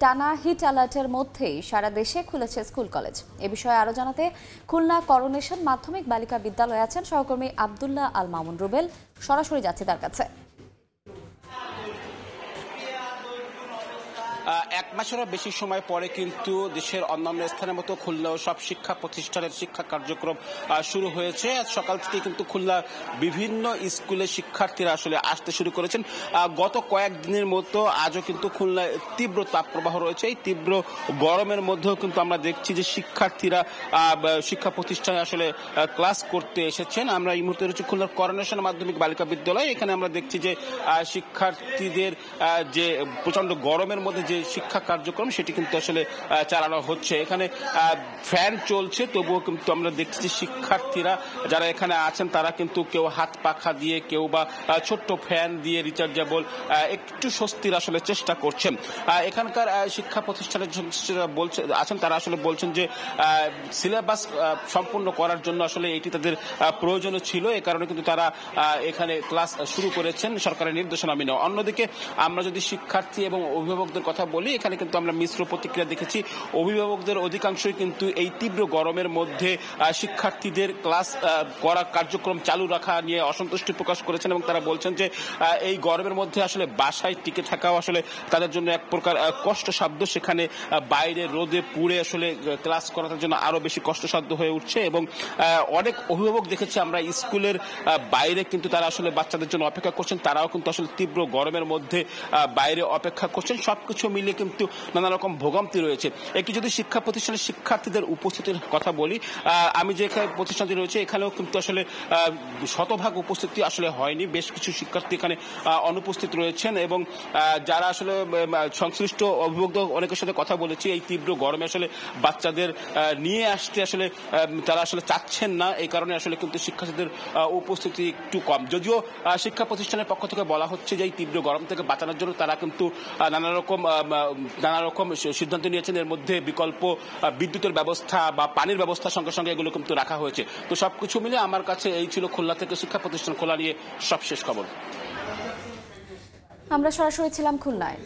টানা হিট অ্যালার্টের মধ্যেই সারা দেশে খুলেছে স্কুল কলেজ। এ বিষয়ে আরো জানাতে খুলনা করোনেশন মাধ্যমিক বালিকা বিদ্যালয়ে আছেন সহকর্মী আব্দুল্লাহ আল মামুন রুবেল। সরাসরি যাচ্ছে তার কাছে। এক মাসেরও বেশি সময় পরে কিন্তু দেশের অন্যান্য স্থানের মতো খুলনাও সব শিক্ষা প্রতিষ্ঠানের শিক্ষা কার্যক্রম শুরু হয়েছে। সকাল থেকে কিন্তু খুলনা বিভিন্ন স্কুলে শিক্ষার্থীরা আসলে আসতে শুরু করেছেন। গত কয়েকদিনের মতো আজও কিন্তু খুলনায় তীব্র তাপপ্রবাহ রয়েছে। এই তীব্র গরমের মধ্যেও কিন্তু আমরা দেখছি যে শিক্ষার্থীরা শিক্ষা প্রতিষ্ঠানে আসলে ক্লাস করতে এসেছেন। আমরা এই মুহূর্তে রয়েছে খুলনার করোনেশন মাধ্যমিক বালিকা বিদ্যালয়। এখানে আমরা দেখছি যে শিক্ষার্থীদের যে প্রচন্ড গরমের মধ্যে যে শিক্ষা কার্যক্রম সেটি কিন্তু আসলে চালানো হচ্ছে। এখানে ফ্যান চলছে, তবুও কিন্তু আমরা দেখছি শিক্ষার্থীরা যারা এখানে আছেন তারা কিন্তু কেউ হাত পাখা দিয়ে, কেউ বা ছোট্ট ফ্যান দিয়ে রিচার্জেবল একটু স্বস্তির আসলে চেষ্টা করছেন। এখানকার শিক্ষা প্রতিষ্ঠানের আছেন তারা আসলে বলছেন যে সিলেবাস সম্পূর্ণ করার জন্য আসলে এটি তাদের প্রয়োজনীয় ছিল। এ কারণে কিন্তু তারা এখানে ক্লাস শুরু করেছেন সরকারের নির্দেশনা মেনে। অন্যদিকে আমরা যদি শিক্ষার্থী এবং অভিভাবকদের কথা বলি, এখানে কিন্তু আমরা মিশ্র প্রতিক্রিয়া দেখেছি। অভিভাবকদের অধিকাংশই কিন্তু এই তীব্র গরমের মধ্যে শিক্ষার্থীদের ক্লাস করা কার্যক্রম চালু রাখা নিয়ে অসন্তুষ্টি প্রকাশ করেছেন এবং তারা বলছেন যে এই গরমের মধ্যে আসলে বাসায় টিকে থাকাও আসলে তাদের জন্য এক প্রকার কষ্টসাধ্য। সেখানে বাইরে রোদে পুড়ে আসলে ক্লাস করার জন্য আরো বেশি কষ্টসাধ্য হয়ে উঠছে এবং অনেক অভিভাবক দেখেছি আমরা স্কুলের বাইরে কিন্তু তারা আসলে বাচ্চাদের জন্য অপেক্ষা করছেন। তারাও কিন্তু আসলে তীব্র গরমের মধ্যে বাইরে অপেক্ষা করছেন। সবকিছু মিলে কিন্তু নানা রকম ভোগান্তি রয়েছে। একটু যদি শিক্ষা প্রতিষ্ঠানের শিক্ষার্থীদের উপস্থিতির কথা বলি, আমি যে প্রতিষ্ঠানটি রয়েছে এখানেও কিন্তু আসলে শতভাগ উপস্থিতি আসলে হয়নি। বেশ কিছু শিক্ষার্থী এখানে অনুপস্থিত রয়েছেন এবং যারা আসলে সংশ্লিষ্ট অভিভাবক অনেকের সাথে কথা বলেছি, এই তীব্র গরমে আসলে বাচ্চাদের নিয়ে আসতে আসলে তারা আসলে চাচ্ছেন না। এই কারণে আসলে কিন্তু শিক্ষার্থীদের উপস্থিতি একটু কম। যদিও শিক্ষা প্রতিষ্ঠানের পক্ষ থেকে বলা হচ্ছে যে এই তীব্র গরম থেকে বাঁচানোর জন্য তারা কিন্তু নানা রকম সিদ্ধান্ত নিয়েছেন। এর মধ্যে বিকল্প বিদ্যুতের ব্যবস্থা বা পানির ব্যবস্থা সঙ্গে সঙ্গে এগুলো কিন্তু রাখা হয়েছে। তো সবকিছু মিলে আমার কাছে এই ছিল খুলনা থেকে শিক্ষা প্রতিষ্ঠান খোলা নিয়ে সবশেষ খবর। আমরা সরাসরি ছিলাম খুলনায়।